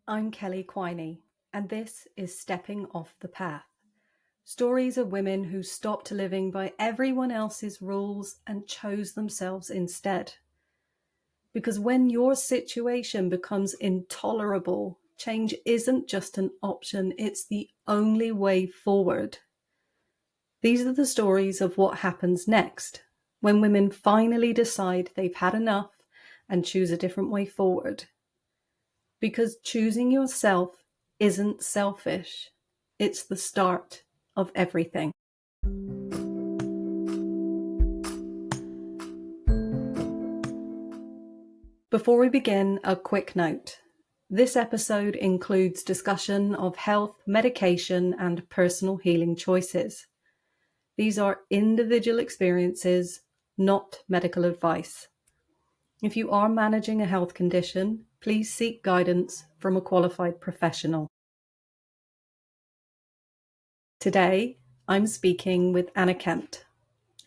I'm Kelly Quiney, and this is Stepping Off the Path. Stories of women who stopped living by everyone else's rules and chose themselves instead. Because when your situation becomes intolerable, change isn't just an option, it's the only way forward. These are the stories of what happens next when women finally decide they've had enough and choose a different way forward. Because choosing yourself isn't selfish, it's the start of everything. Before we begin, a quick note. This episode includes discussion of health, medication, and personal healing choices. These are individual experiences, not medical advice. If you are managing a health condition, please seek guidance from a qualified professional. Today, I'm speaking with Anna Kempt.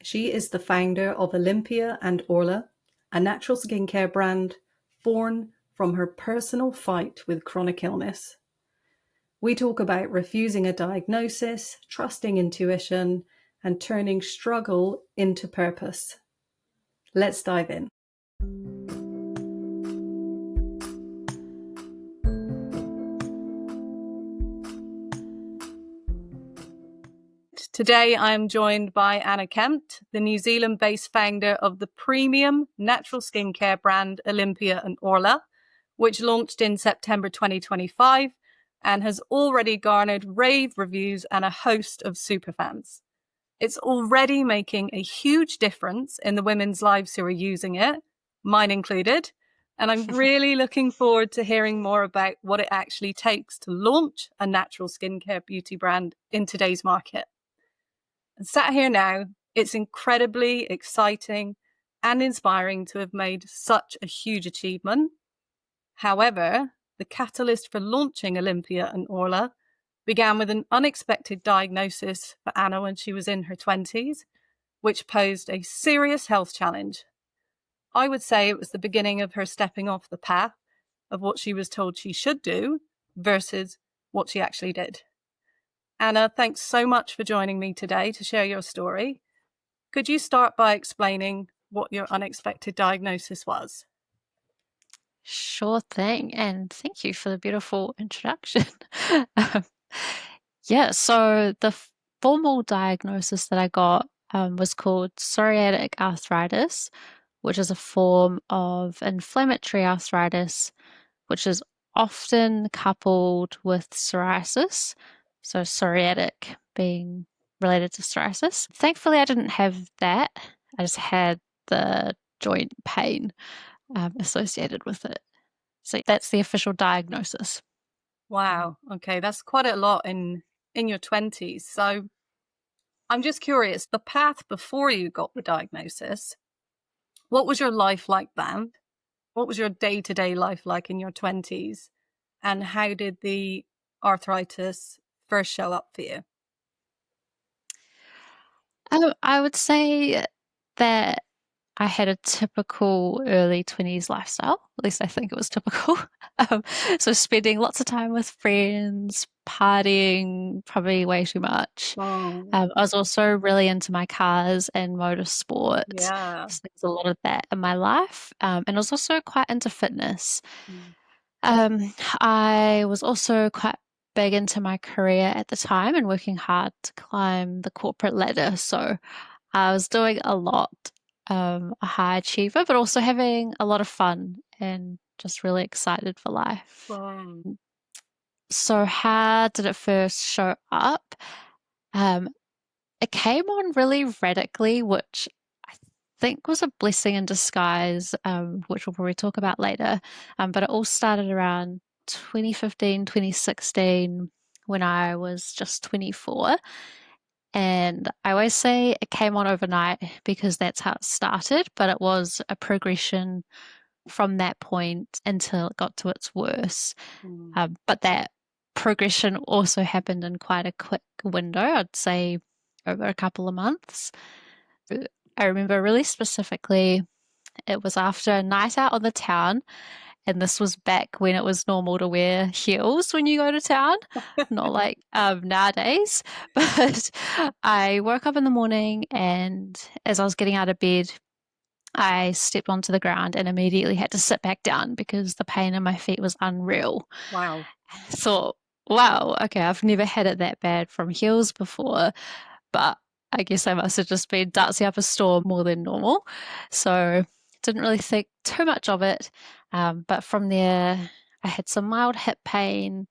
She is the founder of Olympia Orla, a natural skincare brand born from her personal fight with chronic illness. We talk about refusing a diagnosis, trusting intuition, and turning struggle into purpose. Let's dive in. Today, I'm joined by Anna Kempt, the New Zealand-based founder of the premium natural skincare brand Olympia Orla, which launched in September 2025 and has already garnered rave reviews and a host of superfans. It's already making a huge difference in the women's lives who are using it, mine included, and I'm really looking forward to hearing more about what it actually takes to launch a natural skincare beauty brand in today's market. And sat here now, it's incredibly exciting and inspiring to have made such a huge achievement. However, the catalyst for launching Olympia Orla began with an unexpected diagnosis for Anna when she was in her 20s, which posed a serious health challenge. I would say it was the beginning of her stepping off the path of what she was told she should do versus what she actually did. Anna, thanks so much for joining me today to share your story. Could you start by explaining what your unexpected diagnosis was? Sure thing, and thank you for the beautiful introduction. Um, yeah, so the formal diagnosis that I got was called psoriatic arthritis, which is a form of inflammatory arthritis, which is often coupled with psoriasis. So psoriatic being related to psoriasis. Thankfully, I didn't have that. I just had the joint pain associated with it. So that's the official diagnosis. Wow. Okay, that's quite a lot in your 20s. So I'm just curious, the path before you got the diagnosis, what was your life like then? What was your day-to-day life like in your 20s? And how did the arthritis first show up for you? I would say that I had a typical early 20s lifestyle. At least I think it was typical. Um, so spending lots of time with friends, partying, probably way too much. Oh, I was also really into my cars and motorsports. yeah. So there's a lot of that in my life. And I was also quite into fitness. Mm. I was also quite big into my career at the time and working hard to climb the corporate ladder. So I was doing a lot, a high achiever, but also having a lot of fun and just really excited for life. Wow. So how did it first show up? Um, it came on really radically, which I think was a blessing in disguise, which we'll probably talk about later. But it all started around 2015, 2016, when I was just 24. And I always say it came on overnight because that's how it started, but it was a progression from that point until it got to its worst. Mm. But that progression also happened in quite a quick window, I'd say over a couple of months. I remember really specifically, it was after a night out on the town, And this was back when it was normal to wear heels when you go to town, not like nowadays. But I woke up in the morning, and as I was getting out of bed, I stepped onto the ground and immediately had to sit back down because the pain in my feet was unreal. Wow. Thought, wow, okay, I've never had it that bad from heels before, but I guess I must have just been dancing up a storm more than normal. So didn't really think too much of it. But from there, I had some mild hip pain,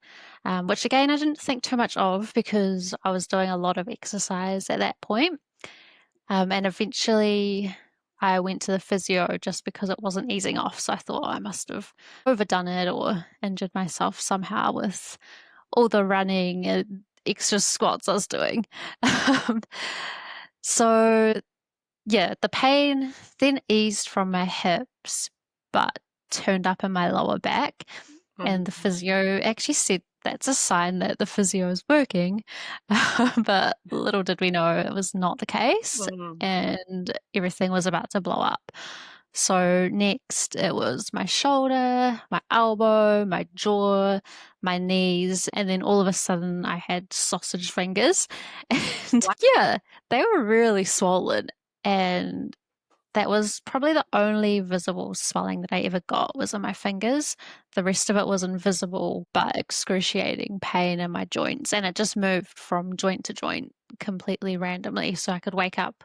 which again, I didn't think too much of because I was doing a lot of exercise at that point. And eventually, I went to the physio just because it wasn't easing off. So I thought I must have overdone it or injured myself somehow with all the running and extra squats I was doing. Um, so, yeah, the pain then eased from my hips, but turned up in my lower back. And the Mhm. physio actually said that's a sign that the physio is working. But little did we know it was not the case, Mm. and everything was about to blow up. So next it was my shoulder, my elbow, my jaw, my knees, and then all of a sudden I had sausage fingers. And Wow. yeah, they were really swollen. And that was probably the only visible swelling that I ever got was in my fingers. The rest of it was invisible but excruciating pain in my joints. And it just moved from joint to joint completely randomly. So I could wake up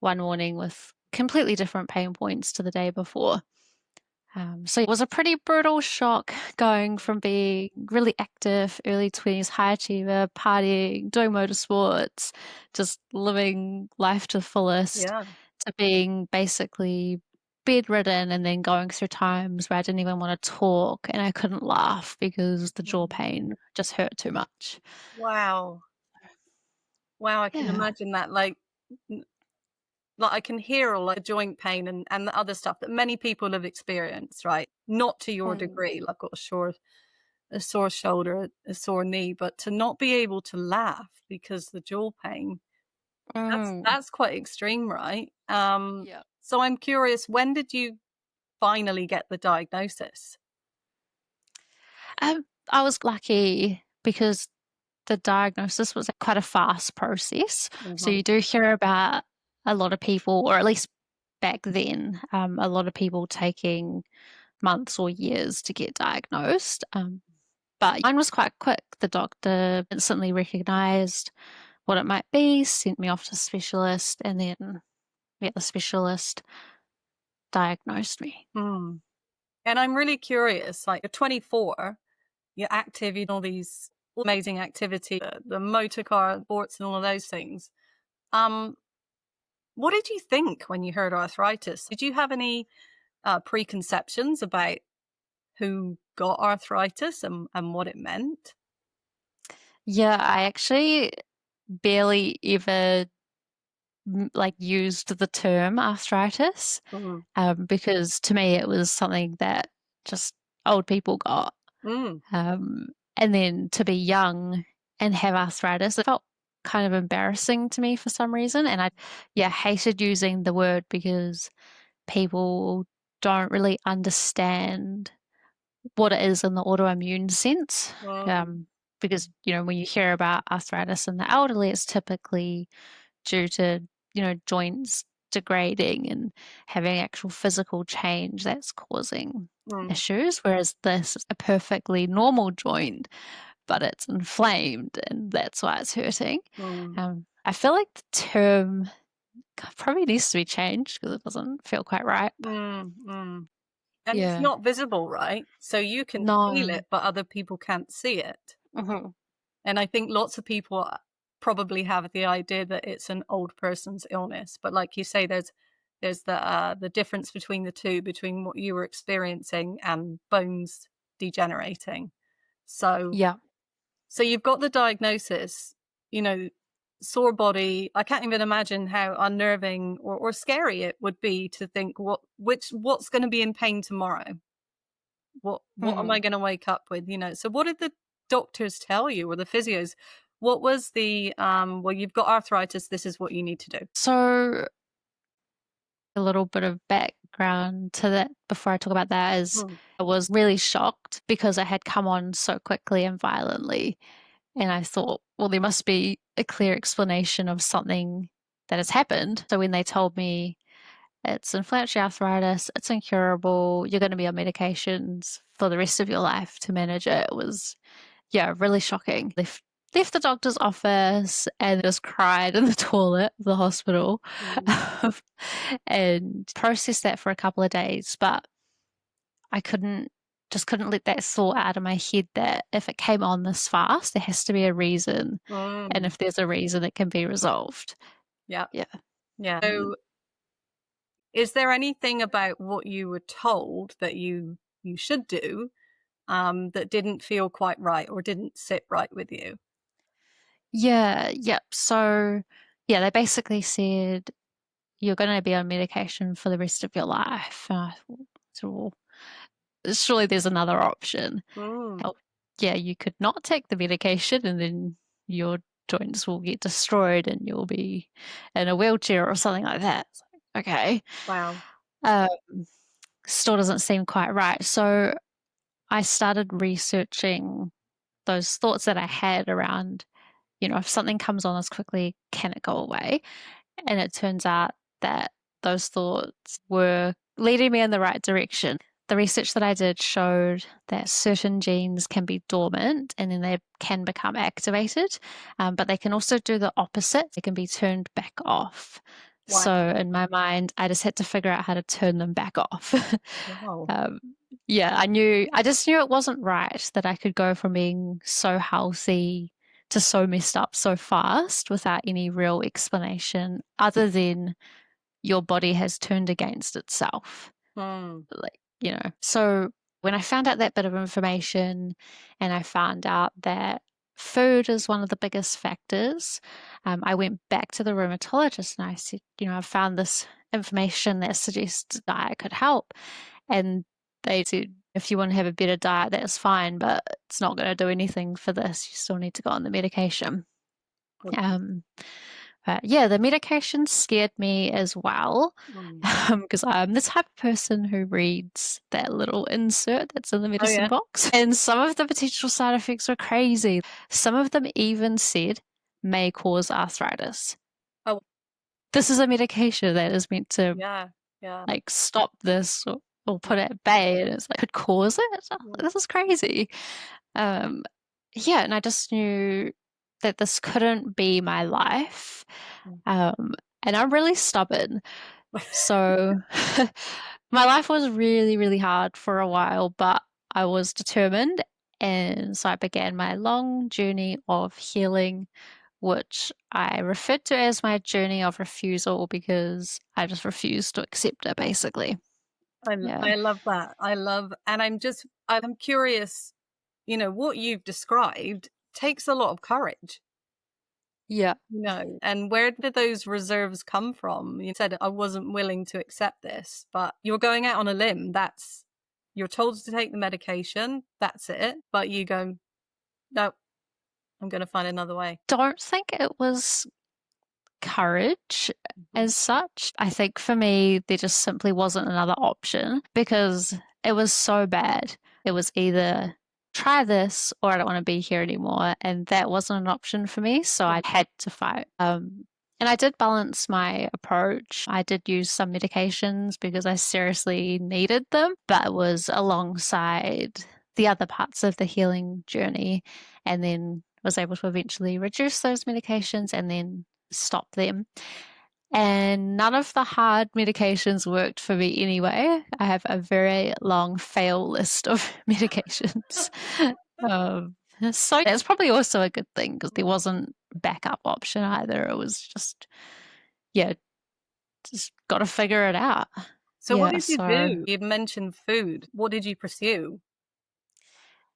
one morning with completely different pain points to the day before. So it was a pretty brutal shock going from being really active, early 20s, high achiever, partying, doing motorsports, just living life to the fullest, Yeah. to being basically bedridden and then going through times where I didn't even want to talk and I couldn't laugh because the jaw Mm. pain just hurt too much. Wow. Wow, I can Yeah. imagine that, n like, I can hear all, like, the joint pain and the other stuff that many people have experienced, right? Not to your Mm. degree, like, got a sore shoulder, a sore knee, but to not be able to laugh because the jaw pain, Mm. that's quite extreme, right? Yeah. So I'm curious, when did you finally get the diagnosis? I was lucky because the diagnosis was quite a fast process. So Mhm. you do hear about a lot of people, or at least back then, a lot of people taking months or years to get diagnosed. But mine was quite quick. The doctor instantly recognized what it might be, sent me off to a specialist, and then the specialist diagnosed me. Mm. And I'm really curious, like, you're 24, you're active, you know, all these amazing activity, the motor car sports and all of those things. Um, what did you think when you heard arthritis? Did you have any preconceptions about who got arthritis and what it meant? Yeah, I actually barely ever like used the term arthritis. Mm. Because to me it was something that just old people got. Mm. Um, and then to be young and have arthritis, it felt kind of embarrassing to me for some reason. And yeah, hated using the word because people don't really understand what it is in the autoimmune sense. Mm. Um, because, when you hear about arthritis in the elderly, it's typically due to, joints degrading and having actual physical change that's causing Mm. issues. Whereas this is a perfectly normal joint, but it's inflamed and that's why it's hurting. Mm. I feel like the term probably needs to be changed because it doesn't feel quite right. Mm. Mm. And it's Yeah. not visible, right? So you can feel No. it, but other people can't see it. Hmm. And I think lots of people probably have the idea that it's an old person's illness, but like you say, there's the difference between the two, between what you were experiencing and bones degenerating. So Yeah. so you've got the diagnosis, you know, sore body. I can't even imagine how unnerving or scary it would be to think what's going to be in pain tomorrow. What am I Hmm. gonna wake up with, you know? So what did the doctors tell you or the physios? What was the, "Well, you've got arthritis, this is what you need to do." So A little bit of background to that before I talk about that is I was really shocked because I had come on so quickly and violently. And I thought, well, there must be a clear explanation of something that has happened. So when they told me it's inflammatory arthritis, it's incurable, you're going to be on medications for the rest of your life to manage it, it was, yeah, really shocking. Left the doctor's office and just cried in the toilet of the hospital and processed that for a couple of days. But I couldn't let that thought out of my head that if it came on this fast, there has to be a reason. And if there's a reason, it can be resolved. Yeah. Yeah. Yeah. So is there anything about what you were told that you should do that didn't feel quite right or didn't sit right with you? Yeah. Yep. So, yeah, they basically said you're going to be on medication for the rest of your life. And I thought, well, surely there's another option. Yeah, you could not take the medication and then your joints will get destroyed and you'll be in a wheelchair or something like that. Okay. Wow. Still doesn't seem quite right. So I started researching those thoughts that I had around, if something comes on as quickly, can it go away? And it turns out that those thoughts were leading me in the right direction. The research that I did showed that certain genes can be dormant and then they can become activated, but they can also do the opposite. They can be turned back off. Wow. So in my mind, I just had to figure out how to turn them back off. Wow. Yeah, I just knew it wasn't right that I could go from being so healthy to so messed up so fast without any real explanation other than your body has turned against itself. So when I found out that bit of information and I found out that food is one of the biggest factors, I went back to the rheumatologist and I said, I found this information that suggests diet could help. And they said, if you want to have a better diet, that's fine, but it's not going to do anything for this. You still need to go on the medication. But yeah, the medication scared me as well because I'm the type of person who reads that little insert that's in the medicine box. And some of the potential side effects were crazy. Some of them even said may cause arthritis. Oh, this is a medication that is meant to like stop this or put it at bay, and it's like could cause it. This is crazy. Yeah, and I just knew that this couldn't be my life. And I'm really stubborn. So my life was really, really hard for a while, but I was determined. And so I began my long journey of healing, which I referred to as my journey of refusal because I just refused to accept it, basically. I love that. And I'm curious, what you've described takes a lot of courage. Yeah. And where did those reserves come from? You said I wasn't willing to accept this, but you're going out on a limb. You're told to take the medication. That's it. But you go, no, I'm going to find another way. Don't think it was courage as such. I think for me, there just simply wasn't another option because it was so bad. It was either try this or I don't want to be here anymore. And that wasn't an option for me. So I had to fight. And I did balance my approach. I did use some medications because I seriously needed them, but it was alongside the other parts of the healing journey, and then was able to eventually reduce those medications and then stop them. And none of the hard medications worked for me anyway. I have a very long fail list of medications. So that's probably also a good thing because there wasn't a backup option either. It was just, just got to figure it out. So what did you do? You'd mentioned food. What did you pursue?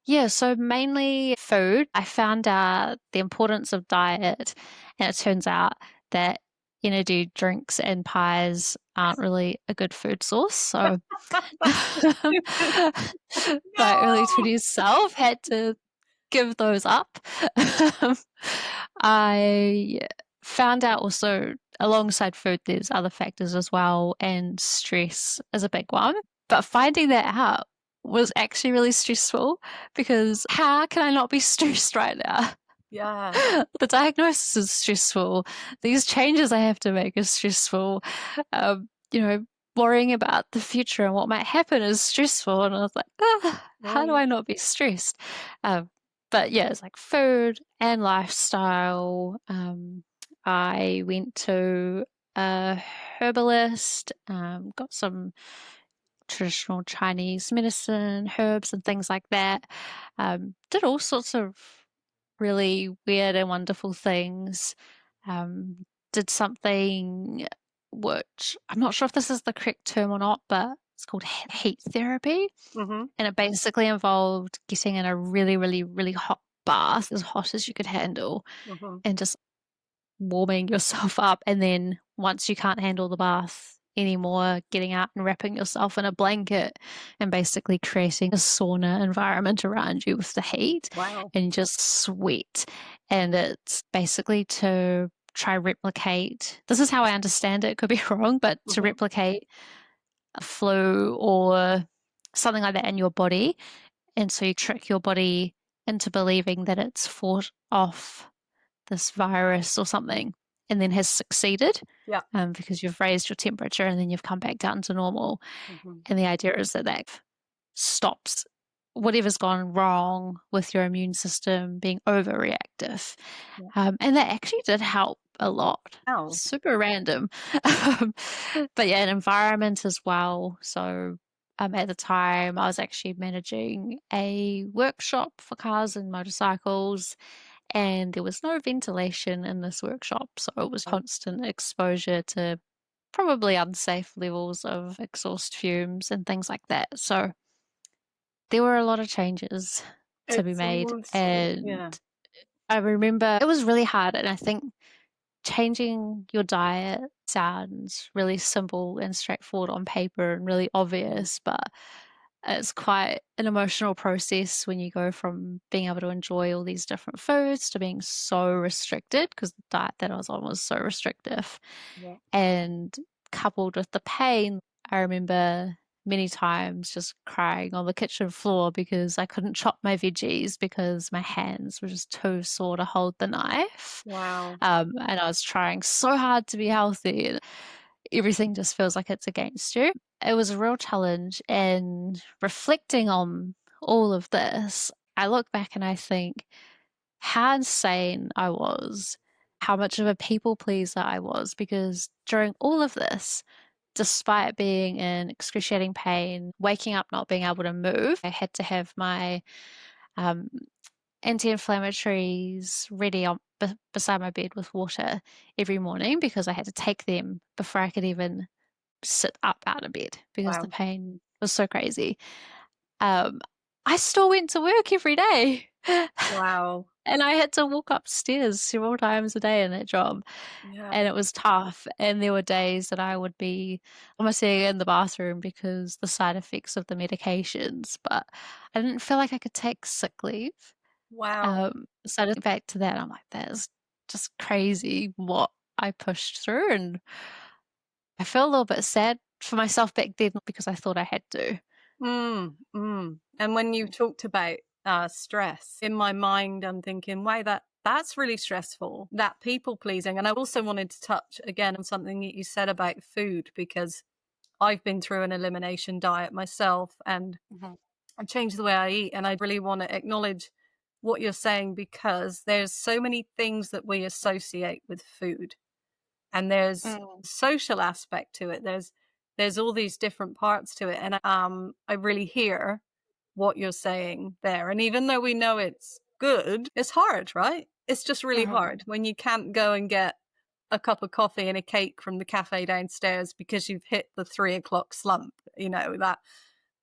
Yeah, so mainly food. I found out the importance of diet, and it turns out that energy drinks and pies aren't really a good food source. So my early 20s self had to give those up. I found out also alongside food, there's other factors as well, and stress is a big one. But finding that out was actually really stressful because how can I not be stressed right now? Yeah. The diagnosis is stressful. These changes I have to make is stressful. You know, worrying about the future and what might happen is stressful. And I was like, how do Mm. I not be stressed? But yeah, it's like food and lifestyle. I went to a herbalist, got some traditional Chinese medicine, herbs, and things like that. Did all sorts of really weird and wonderful things. Um, did something which I'm not sure if this is the correct term or not, but it's called heat therapy. Mm-hmm. And it basically involved getting in a really, really, really hot bath, as hot as you could handle, Mm-hmm. and just warming yourself up. And then once you can't handle the bath anymore, getting out and wrapping yourself in a blanket and basically creating a sauna environment around you with the heat Wow. and just sweat. And it's basically to try replicate, this is how I understand it, could be wrong, but to Mm-hmm. replicate a flu or something like that in your body. And so you trick your body into believing that it's fought off this virus or something and then has succeeded, Yeah. because you've raised your temperature and then you've come back down to normal. Mm-hmm. And the idea is that that stops whatever's gone wrong with your immune system being overreactive. Yeah. And that actually did help a lot. Wow. Super random. Um, but yeah, an environment as well. So at the time, I was actually managing a workshop for cars and motorcycles, and there was no ventilation in this workshop. So it was constant exposure to probably unsafe levels of exhaust fumes and things like that. So there were a lot of changes to be It's made. almost, And yeah. I remember it was really hard. And I think changing your diet sounds really simple and straightforward on paper and really obvious, but it's quite an emotional process when you go from being able to enjoy all these different foods to being so restricted, because the diet that I was on was so restrictive. Yeah. And coupled with the pain, I remember many times just crying on the kitchen floor because I couldn't chop my veggies because my hands were just too sore to hold the knife. Wow. And I was trying so hard to be healthy, and everything just feels like it's against you. It was a real challenge. And reflecting on all of this, I look back and I think how insane I was, how much of a people pleaser I was, because during all of this, despite being in excruciating pain, waking up not being able to move, I had to have my um, anti-inflammatories ready on beside my bed with water every morning because I had to take them before I could even sit up out of bed because the Wow. pain was so crazy. Um, I still went to work every day. Wow. And I had to walk upstairs several times a day in that job. Yeah. And it was tough. And there were days that I would be almost in the bathroom because the side effects of the medications, but I didn't feel like I could take sick leave. Wow. So I just back to that. I'm like, that is just crazy what I pushed through. And I feel a little bit sad for myself back then because I thought I had to. Mm, mm. And when you talked about stress, in my mind, I'm thinking, wow, that's really stressful, that people pleasing. And I also wanted to touch again on something that you said about food, because I've been through an elimination diet myself and Mhm. I changed the way I eat. And I really want to acknowledge what you're saying, because there's so many things that we associate with food, and there's Mm. social aspect to it. There's all these different parts to it, and I really hear what you're saying there. And even though we know it's good, it's hard, right? It's just really hard Mhm. when you can't go and get a cup of coffee and a cake from the cafe downstairs because you've hit the 3 o'clock slump, that,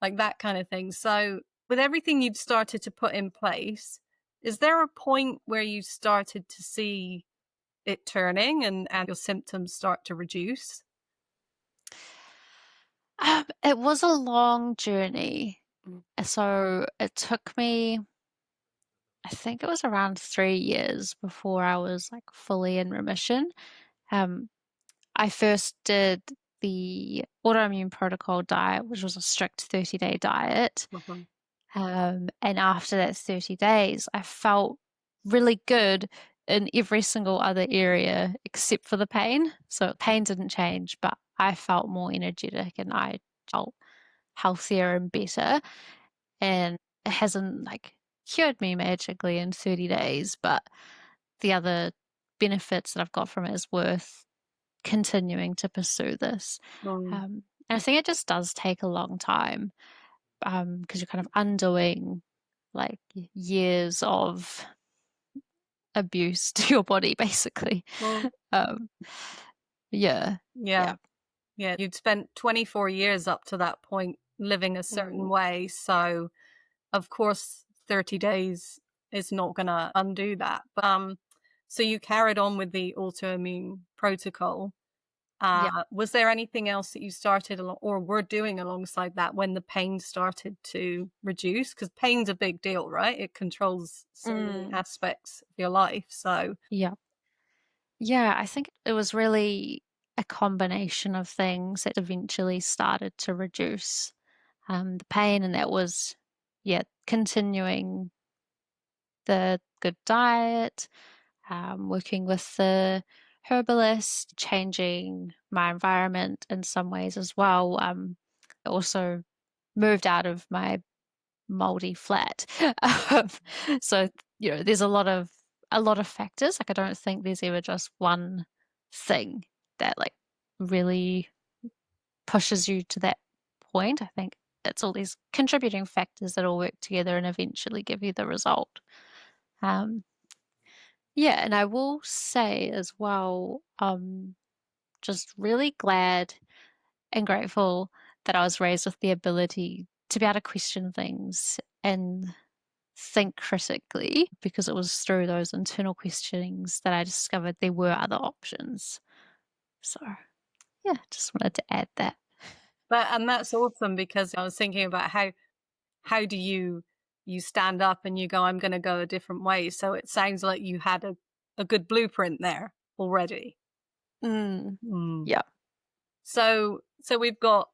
like that kind of thing. So with everything you'd started to put in place, is there a point where you started to see it turning and your symptoms start to reduce? It was a long journey. Mm. So it took me, I think it was around 3 years before I was like fully in remission. Um, I first did the autoimmune protocol diet, which was a strict 30-day diet. Mhm. And after that 30 days, I felt really good in every single other area except for the pain. So pain didn't change, but I felt more energetic and I felt healthier and better. And it hasn't like cured me magically in 30 days, but the other benefits that I've got from it is worth continuing to pursue this. Mm. And I think it just does take a long time because you're kind of undoing like years of abuse to your body, basically. Well, Um, yeah, yeah. yeah. Yeah, you'd spent 24 years up to that point living a certain Mm, way. So, of course, 30 days is not going to undo that. But, so you carried on with the autoimmune protocol. yeah. Was there anything else that you started or were doing alongside that when the pain started to reduce? Because pain's a big deal, right? It controls so many Mm, aspects of your life. So, yeah. Yeah, I think it was really a combination of things that eventually started to reduce the pain, and that was, yeah, continuing the good diet, working with the herbalist, changing my environment in some ways as well. I also moved out of my moldy flat. Um, so, there's a lot of factors. Like I don't think there's ever just one thing that like really pushes you to that point. I think it's all these contributing factors that all work together and eventually give you the result. Um, yeah, and I will say as well, just really glad and grateful that I was raised with the ability to be able to question things and think critically because it was through those internal questionings that I discovered there were other options. So, yeah, just wanted to add that. and that's awesome because I was thinking about how do you stand up and you go, I'm going to go a different way. So it sounds like you had a good blueprint there already. Mm, Mm. yeah. So we've got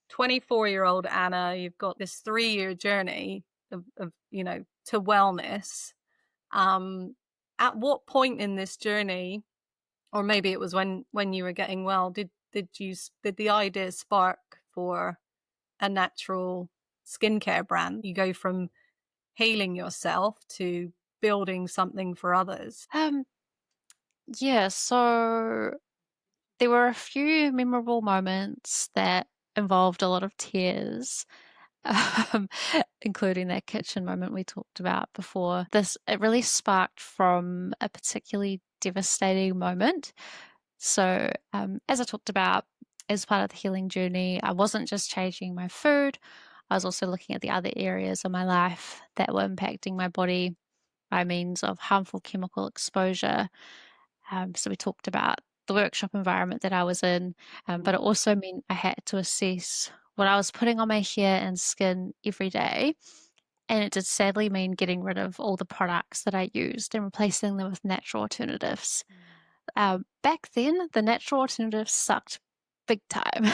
24-year-old Anna. You've got this 3-year journey of to wellness. Um, at what point in this journey, or maybe it was when you were getting well, did the idea spark for a natural skincare brand? You go from healing yourself to building something for others. Um, yeah, so there were a few memorable moments that involved a lot of tears, um, including that kitchen moment we talked about before. It really sparked from a particularly devastating moment. So, as I talked about, as part of the healing journey, I wasn't just changing my food, I was also looking at the other areas of my life that were impacting my body by means of harmful chemical exposure. So, we talked about the workshop environment that I was in, but it also meant I had to assess what I was putting on my hair and skin every day. And it did sadly mean getting rid of all the products that I used and replacing them with natural alternatives. Back then, the natural alternatives sucked big time.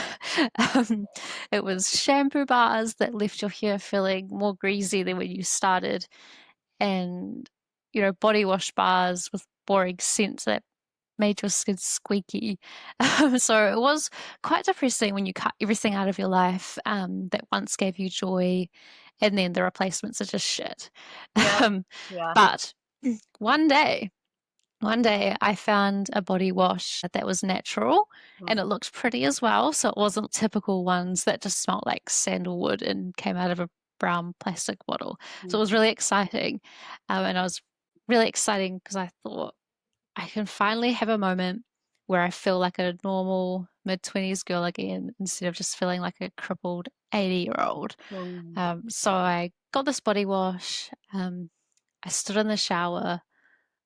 um, it was shampoo bars that left your hair feeling more greasy than when you started, and body wash bars with boring scents that made your skin squeaky. So it was quite depressing when you cut everything out of your life that once gave you joy, and then the replacements are just shit. Yeah, Um, yeah. but one day, one day I found a body wash that was natural and it looked pretty as well. So it wasn't typical ones that just smelled like sandalwood and came out of a brown plastic bottle. So it was really exciting. And I was really exciting because I thought I can finally have a moment where I feel like a normal mid-20s girl again instead of just feeling like a crippled 80-year-old. Mm. So I got this body wash. I stood in the shower,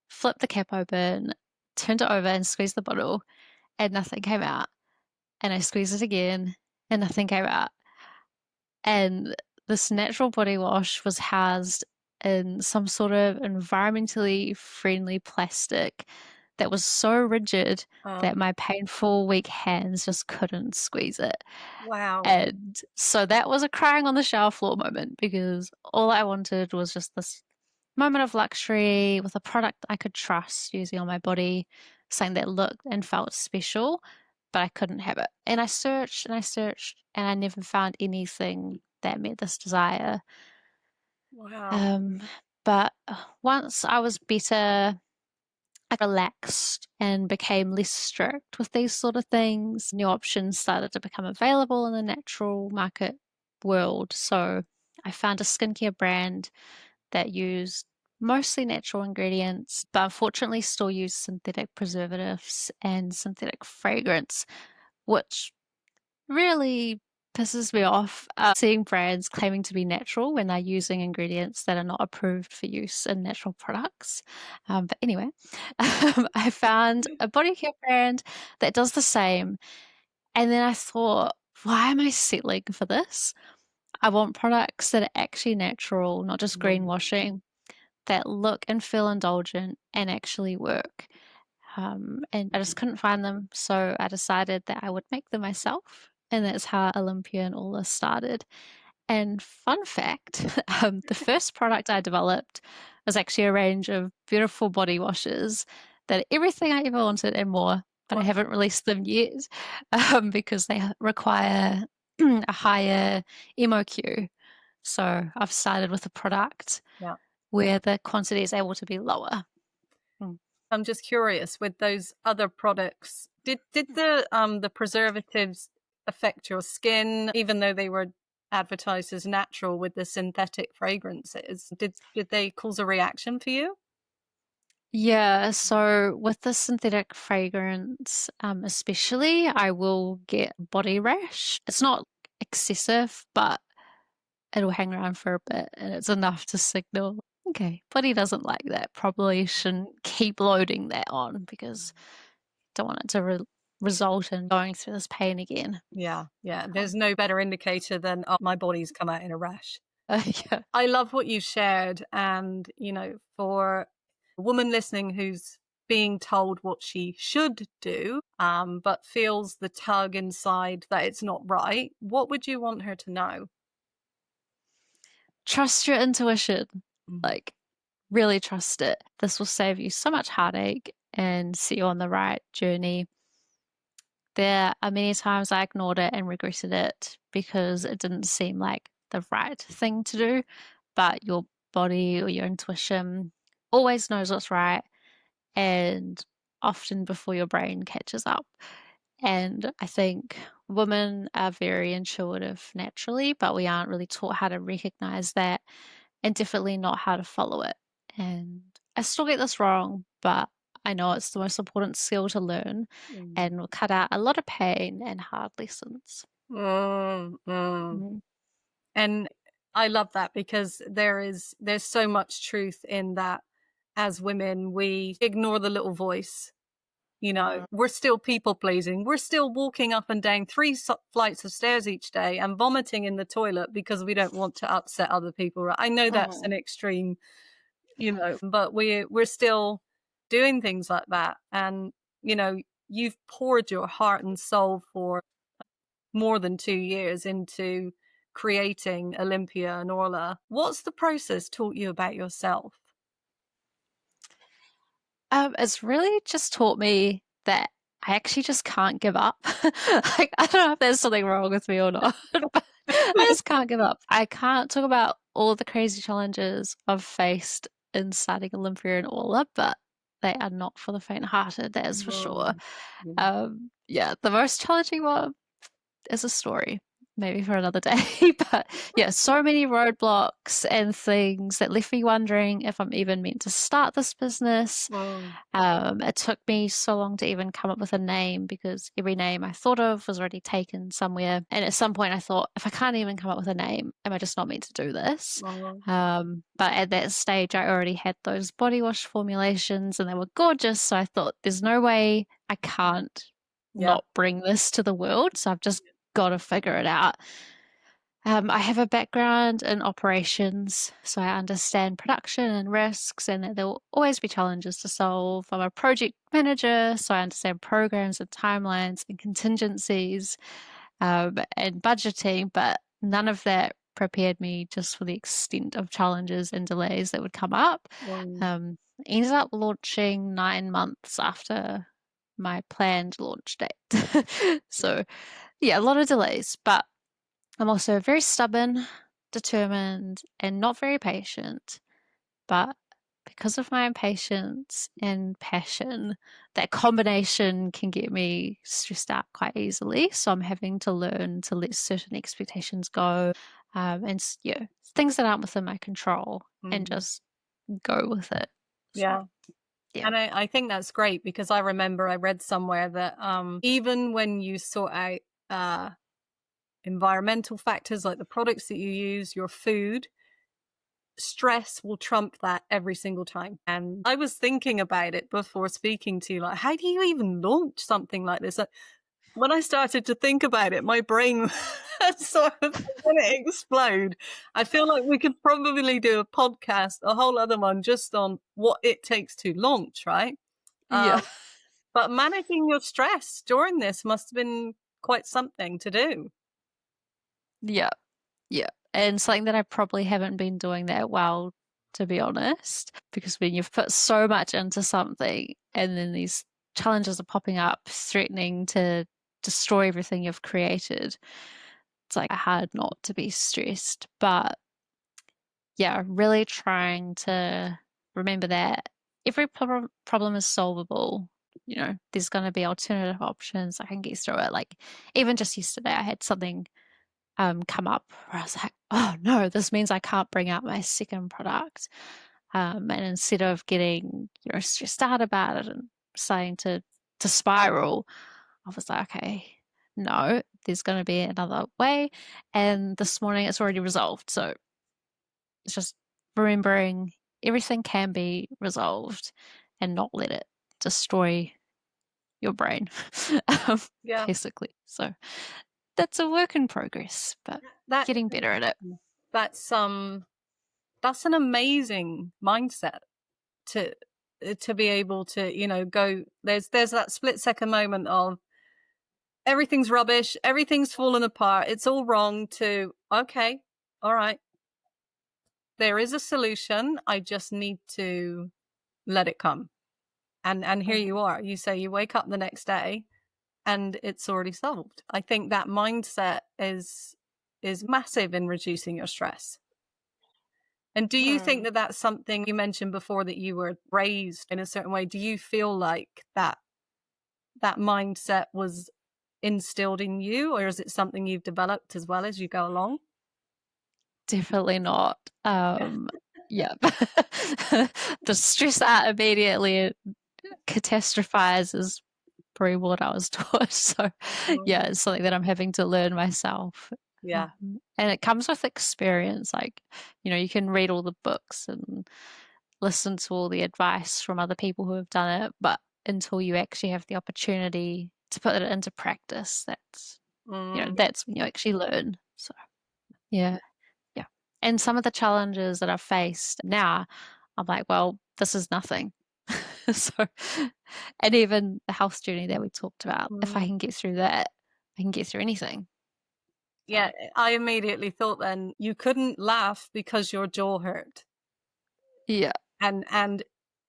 flipped the cap open, turned it over and squeezed the bottle, and nothing came out. And I squeezed it again, and nothing came out. And this natural body wash was housed in some sort of environmentally friendly plastic that was so rigid that Um, my painful, weak hands just couldn't squeeze it. wow. And so that was a crying on the shower floor moment because all I wanted was just this moment of luxury with a product I could trust using on my body, something that looked and felt special, but I couldn't have it. And I searched and I searched and I never found anything that met this desire. Wow. Um, but once I was better, I relaxed and became less strict with these sort of things. New options started to become available in the natural market world. So I found a skincare brand that used mostly natural ingredients, but unfortunately still used synthetic preservatives and synthetic fragrance, which really pisses me off, seeing brands claiming to be natural when they're using ingredients that are not approved for use in natural products. But anyway, I found a body care brand that does the same. And then I thought, why am I settling for this? I want products that are actually natural, not just Mm. greenwashing, that look and feel indulgent and actually work. And I just couldn't find them, so I decided that I would make them myself, and that's how Olympia and Orla started. And fun fact, the first product I developed was actually a range of beautiful body washes that are everything I ever wanted and more, but I Wow. haven't released them yet because they require a higher MOQ. So I've started with a product Yeah. where the quantity is able to be lower. Mm. I'm just curious with those other products, did the preservatives affect your skin, even though they were advertised as natural with the synthetic fragrances? Did they cause a reaction for you? Yeah, so with the synthetic fragrance, especially, I will get body rash. It's not excessive, but it'll hang around for a bit, and it's enough to signal, okay, body doesn't like that. Probably shouldn't keep loading that on because don't want it to result in going through this pain again. Yeah, yeah. There's Um, no better indicator than, "Oh, my body's come out in a rash." yeah. I love what you shared, and, for a woman listening who's being told what she should do, but feels the tug inside that it's not right, what would you want her to know? Trust your intuition. Mm. Like, really trust it. This will save you so much heartache and set you on the right journey. There are many times I ignored it and regretted it because it didn't seem like the right thing to do, but your body or your intuition always knows what's right and often before your brain catches up. And I think women are very intuitive naturally, but we aren't really taught how to recognize that and definitely not how to follow it. And I still get this wrong, but I know it's the most important skill to learn Mm. and will cut out a lot of pain and hard lessons. Mm, mm. Mm. And I love that because there's so much truth in that. As women, we ignore the little voice. Mm. We're still people pleasing. We're still walking up and down three flights of stairs each day and vomiting in the toilet because we don't want to upset other people. Right? I know that's Mm. an extreme, but we're still doing things like that. And you know, you've poured your heart and soul for more than 2 years into creating Olympia and Orla. What's the process taught you about yourself? It's really just taught me that I actually just can't give up. Like, I don't know if there's something wrong with me or not, but I just can't give up. I can't talk about all the crazy challenges I've faced in starting Olympia and Orla, but they are not for the faint-hearted, that is for sure. Mm, mm, Yeah, the most challenging one is a story, maybe for another day. But yeah, so many roadblocks and things that left me wondering if I'm even meant to start this business. mm, It took me so long to even come up with a name because every name I thought of was already taken somewhere. And at some point, I thought, if I can't even come up with a name, am I just not meant to do this? mm. But at that stage, I already had those body wash formulations and they were gorgeous. So I thought, there's no way I can't Yeah. not bring this to the world. So I've just got to figure it out. I have a background in operations, so I understand production and risks, and that there will always be challenges to solve. I'm a project manager, so I understand programs and timelines and contingencies, and budgeting, but none of that prepared me just for the extent of challenges and delays that would come up. Mm. Um, Ended up launching 9 months after my planned launch date. So, yeah, a lot of delays, but I'm also very stubborn, determined, and not very patient. But because of my impatience and passion, that combination can get me stressed out quite easily. So I'm having to learn to let certain expectations go, and yeah, things that aren't within my control, and Mm. just go with it. So Yeah. yeah, And I think that's great because I remember I read somewhere that even when you sort out uh, environmental factors like the products that you use, your food, stress will trump that every single time. And I was thinking about it before speaking to you, like, how do you even launch something like this? When I started to think about it, my brain sort of going to explode. I feel like we could probably do a podcast, a whole other one, just on what it takes to launch, right? yeah, But managing your stress during this must have been quite something to do. yeah. Yeah. And something that I probably haven't been doing that well, to be honest, because when you've put so much into something and then these challenges are popping up, threatening to destroy everything you've created, it's like hard not to be stressed. But yeah, really trying to remember that every problem is solvable. You know, there's going to be alternative options. I can get through it. Like, even just yesterday, I had something come up where I was like, oh no, this means I can't bring out my second product. And instead of getting, stressed out about it and starting to spiral, I was like, okay, no, there's going to be another way. And this morning it's already resolved. So it's just remembering everything can be resolved and not let it destroy your brain, um, Yeah, basically. So that's a work in progress, but that getting better at it. that's that's an amazing mindset to be able to go. There's that split second moment of everything's rubbish, everything's fallen apart, it's all wrong. To okay, all right, there is a solution. I just need to let it come. And here you are. You say you wake up the next day and it's already solved. I think that mindset is massive in reducing your stress. And do you think Mm. that that's something you mentioned before, that you were raised in a certain way? Do you feel like that mindset was instilled in you, or is it something you've developed as well as you go along? Definitely not. Yeah. The stress out immediately, catastrophize is probably what I was taught. So, yeah, Mm, it's something that I'm having to learn myself. yeah. And it comes with experience. Like, you can read all the books and listen to all the advice from other people who have done it, but until you actually have the opportunity to put it into practice, Mm, that's when you actually learn. So, yeah. Yeah. And some of the challenges that I've faced now, I'm like, well, this is nothing. So, and even the health journey that we talked about, if I mm. can get through that, I can get through anything. So, Yeah, I immediately thought then you couldn't laugh because your jaw hurt. yeah, And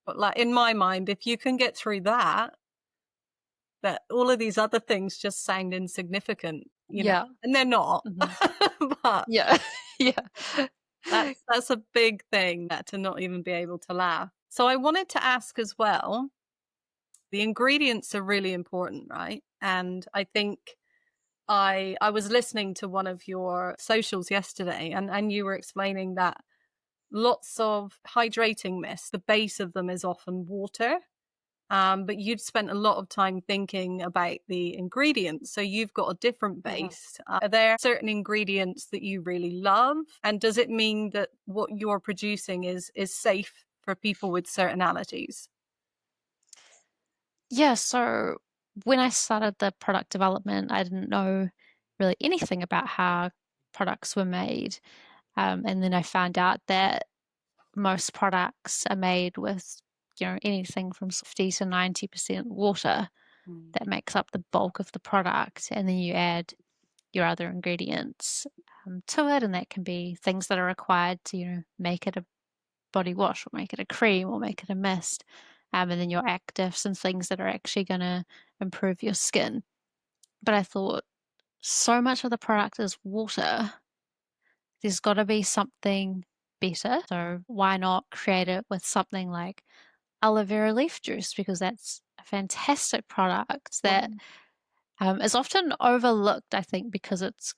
but like in my mind, if you can get through that, that all of these other things just sound insignificant, yeah, and they're not. hmm But yeah, yeah, that's a big thing, that to not even be able to laugh. So I wanted to ask as well, the ingredients are really important, right? And I think I was listening to one of your socials yesterday, and you were explaining that lots of hydrating mists, the base of them is often water. But you'd spent a lot of time thinking about the ingredients. So you've got a different hmm base. Are there certain ingredients that you really love? And does it mean that what you're producing is safe for people with certain allergies? yeah. So when I started the product development, I didn't know really anything about how products were made. And then I found out that most products are made with, anything from 50 to 90% water that makes up the bulk of the product. And then you add your other ingredients to it, and that can be things that are required to, make it a body wash or make it a cream or make it a mist. And then your actives and things that are actually going to improve your skin. But I thought so much of the product is water. There's got to be something better. So why not create it with something like aloe vera leaf juice? Because that's a fantastic product that is often overlooked, I think, because it's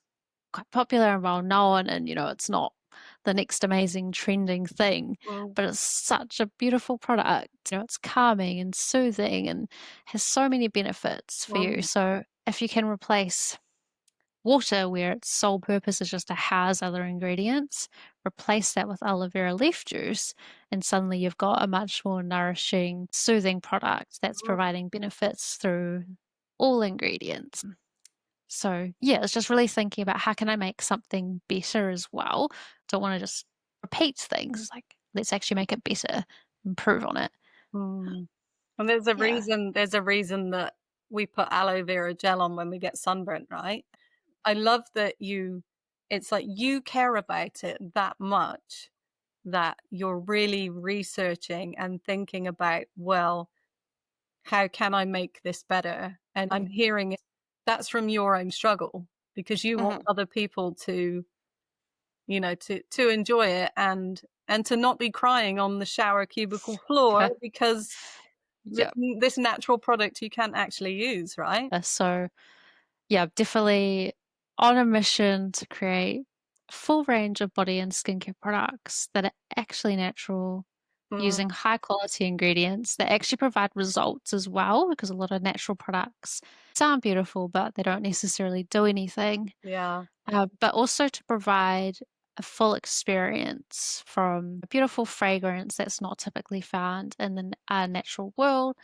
quite popular and well known, and it's not the next amazing trending thing, but it's such a beautiful product. It's calming and soothing and has so many benefits for you. So if you can replace water, where its sole purpose is just to house other ingredients, replace that with aloe vera leaf juice, and suddenly you've got a much more nourishing, soothing product that's providing benefits through all ingredients. So yeah, it's just really thinking about how can I make something better as well. Don't want to just repeat things. Like, let's actually make it better, improve on it. And there's a reason that we put aloe vera gel on when we get sunburnt, right? I love that it's like you care about it that much that you're really researching and thinking about, well, how can I make this better? And I'm hearing that's from your own struggle, because you want other people to, to enjoy it and to not be crying on the shower cubicle floor because this natural product you can't actually use, right? So yeah, definitely on a mission to create a full range of body and skincare products that are actually natural, using high quality ingredients that actually provide results as well, because a lot of natural products sound beautiful, but they don't necessarily do anything. Yeah. But also to provide a full experience, from a beautiful fragrance that's not typically found in the natural world,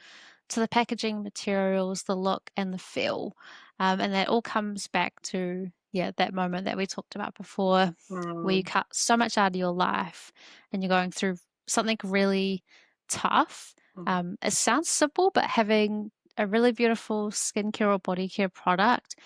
to the packaging materials, the look, and the feel. And that all comes back to, that moment that we talked about before, where you cut so much out of your life and you're going through something really tough. It sounds simple, but having a really beautiful skincare or body care product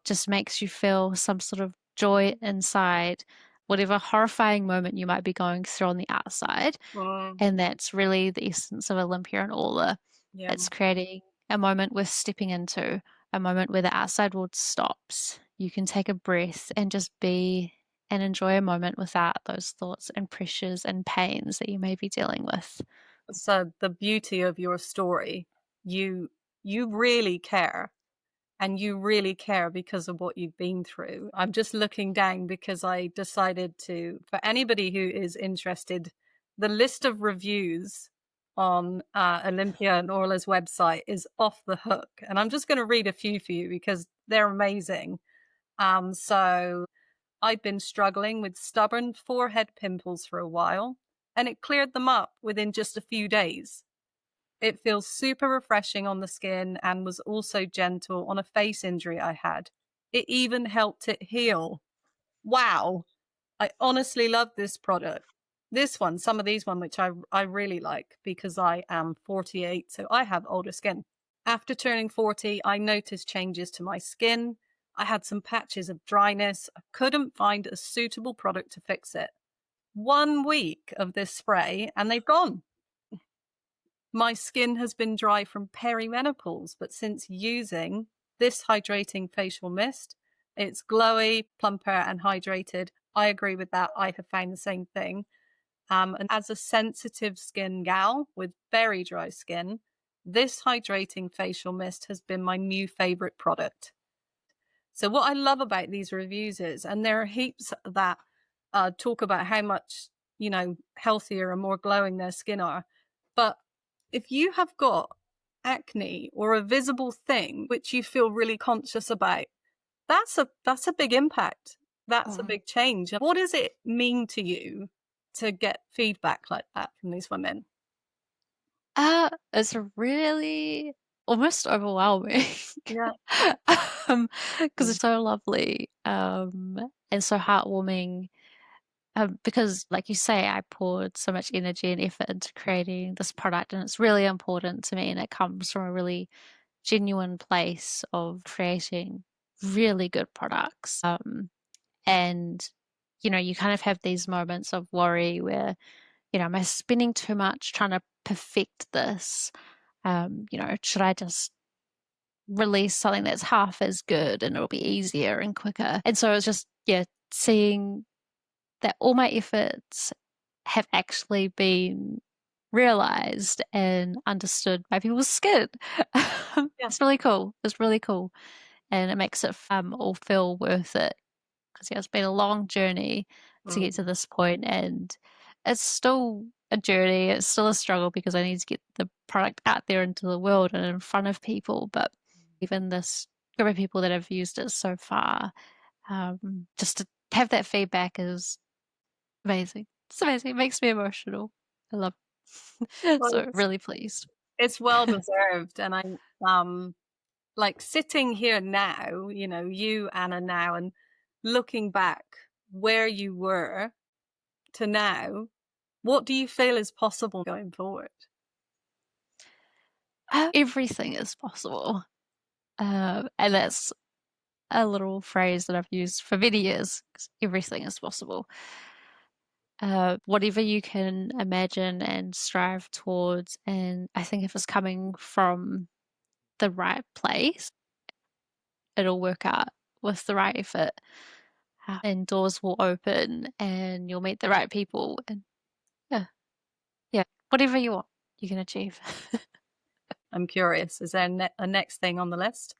just makes you feel some sort of joy inside, whatever horrifying moment you might be going through on the outside. And that's really the essence of Olympia and Orla. It's creating a moment worth stepping into, a moment where the outside world stops. You can take a breath and just be and enjoy a moment without those thoughts and pressures and pains that you may be dealing with. So the beauty of your story, you really care, and you really care because of what you've been through. I'm just looking down because I decided to, for anybody who is interested, the list of reviews on Olympia and Orla's website is off the hook. And I'm just going to read a few for you because they're amazing. So I've been struggling with stubborn forehead pimples for a while, and it cleared them up within just a few days. It feels super refreshing on the skin and was also gentle on a face injury I had. It even helped it heal. Wow. I honestly love this product. This one, some of these which I really like because I am 48, so I have older skin. After turning 40, I noticed changes to my skin. I had some patches of dryness. I couldn't find a suitable product to fix it. 1 week of this spray and they've gone. My skin has been dry from perimenopause, but since using this hydrating facial mist, it's glowy, plumper, and hydrated. I agree with that. I have found the same thing. And as a sensitive skin gal with very dry skin, this hydrating facial mist has been my new favorite product. So what I love about these reviews is, and there are heaps that talk about how much, healthier and more glowing their skin are. But if you have got acne or a visible thing which you feel really conscious about, that's a big impact. That's a big change. What does it mean to you to get feedback like that from these women? It's really almost overwhelming. Yeah. Because it's so lovely, and so heartwarming. Because, like you say, I poured so much energy and effort into creating this product, and it's really important to me, and it comes from a really genuine place of creating really good products. And you kind of have these moments of worry where, am I spending too much trying to perfect this? Should I just release something that's half as good and it'll be easier and quicker? And so it's just, yeah, seeing that all my efforts have actually been realized and understood by people's skin. Yeah. It's really cool. It's really cool. And it makes it all feel worth it. Because yeah, it's been a long journey to get to Mm. this point, and it's still a journey. It's still a struggle because I need to get the product out there into the world and in front of people. But even this group of people that have used it so far, just to have that feedback is amazing. It's amazing. It makes me emotional. I love it. Well, So really pleased. it's well deserved, and I'm, like, sitting here now, you, Anna, now, and looking back where you were to now, what do you feel is possible going forward? Everything is possible. And that's a little phrase that I've used for many years. 'Cause everything is possible. Whatever you can imagine and strive towards, and I think if it's coming from the right place, it'll work out with the right effort, and doors will open, and you'll meet the right people, and yeah, yeah, whatever you want, you can achieve. I'm curious, is there a next thing on the list?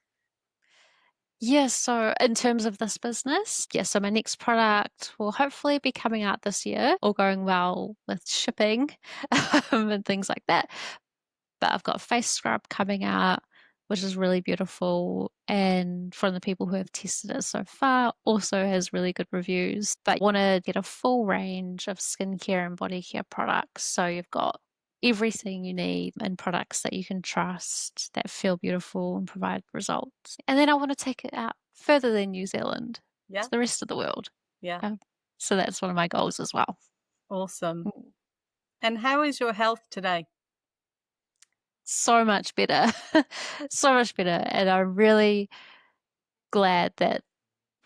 Yeah, so in terms of this business, yeah, so my next product will hopefully be coming out this year, all going well with shipping and things like that. But I've got a face scrub coming out, which is really beautiful. And from the people who have tested it so far, also has really good reviews. But you want to get a full range of skincare and body care products. So you've got everything you need and products that you can trust that feel beautiful and provide results. And then I want to take it out further than New Zealand Yeah. to the rest of the world. Yeah. So that's one of my goals as well. Awesome. And how is your health today? So much better. So much better. And I'm really glad that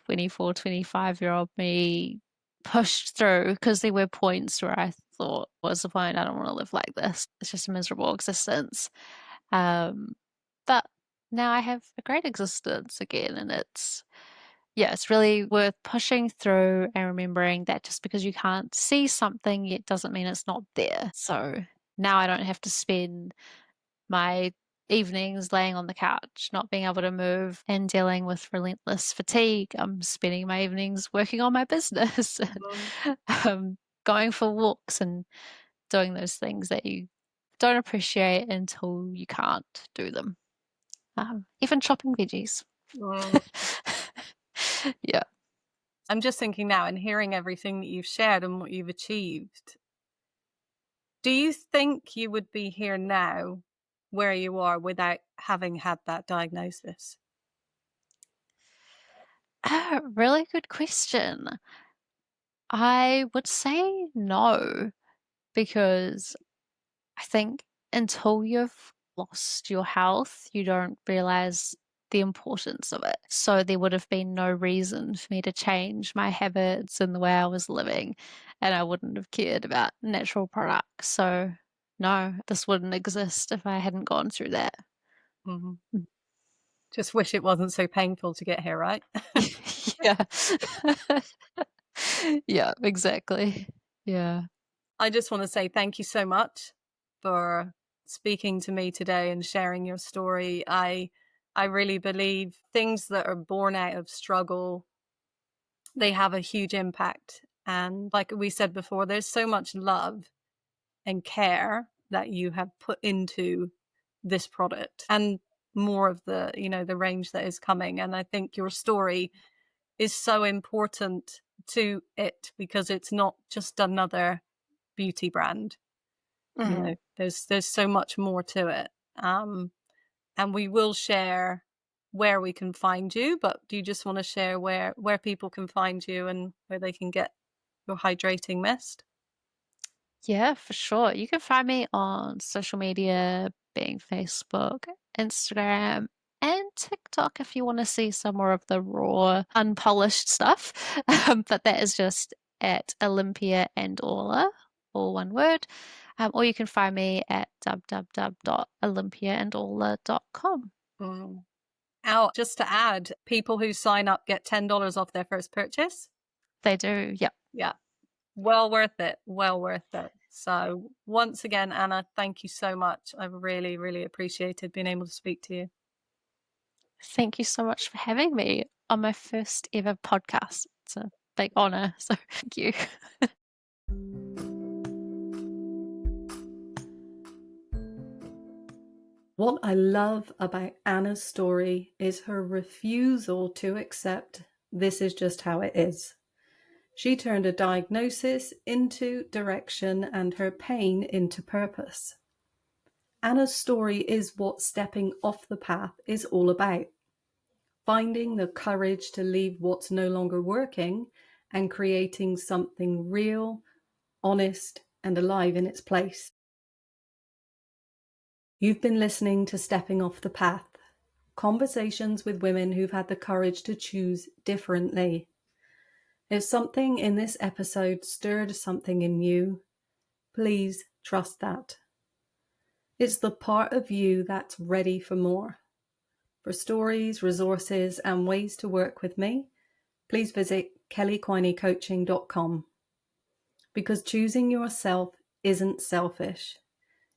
24, 25-year-old me pushed through, because there were points where I thought, what's the point? I don't want to live like this. It's just a miserable existence. But now I have a great existence again, and it's really worth pushing through and remembering that just because you can't see something yet doesn't mean it's not there. So now I don't have to spend my evenings laying on the couch, not being able to move and dealing with relentless fatigue. I'm spending my evenings working on my business Mhm. and going for walks and doing those things that you don't appreciate until you can't do them. Even chopping veggies. Mm. Yeah. I'm just thinking now and hearing everything that you've shared and what you've achieved. Do you think you would be here now where you are without having had that diagnosis? Really good question. I would say no, because I think until you've lost your health, you don't realize the importance of it. So there would have been no reason for me to change my habits and the way I was living, and I wouldn't have cared about natural products. So no, this wouldn't exist if I hadn't gone through that. Mhm. Mm. Just wish it wasn't so painful to get here, right? Yeah. Yeah, exactly. Yeah. I just want to say thank you so much for speaking to me today and sharing your story. I really believe things that are born out of struggle, they have a huge impact. And like we said before, there's so much love and care that you have put into this product and more of the, the range that is coming. And I think your story is so important to it because it's not just another beauty brand. Mhm. There's so much more to it. and we will share where we can find you. But do you just want to share where people can find you and where they can get your hydrating mist? Yeah, for sure. You can find me on social media, being Facebook, Instagram, and TikTok if you want to see some more of the raw, unpolished stuff. But that is just at Olympia and Orla, all one word. Or you can find me at www.olympiaandorla.com. Mm. Now, just to add, people who sign up get $10 off their first purchase. They do, yep. Yeah. Well worth it. Well worth it. So once again, Anna, thank you so much. I've really, really appreciated being able to speak to you. Thank you so much for having me on my first ever podcast. It's a big honor. So thank you. What I love about Anna's story is her refusal to accept this is just how it is. She turned a diagnosis into direction and her pain into purpose. Anna's story is what stepping off the path is all about. Finding the courage to leave what's no longer working and creating something real, honest, and alive in its place. You've been listening to Stepping Off the Path, conversations with women who've had the courage to choose differently. If something in this episode stirred something in you, please trust that. It's the part of you that's ready for more. For stories, resources, and ways to work with me, please visit kellyquineycoaching.com. Because choosing yourself isn't selfish.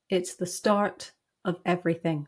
It's the start of everything.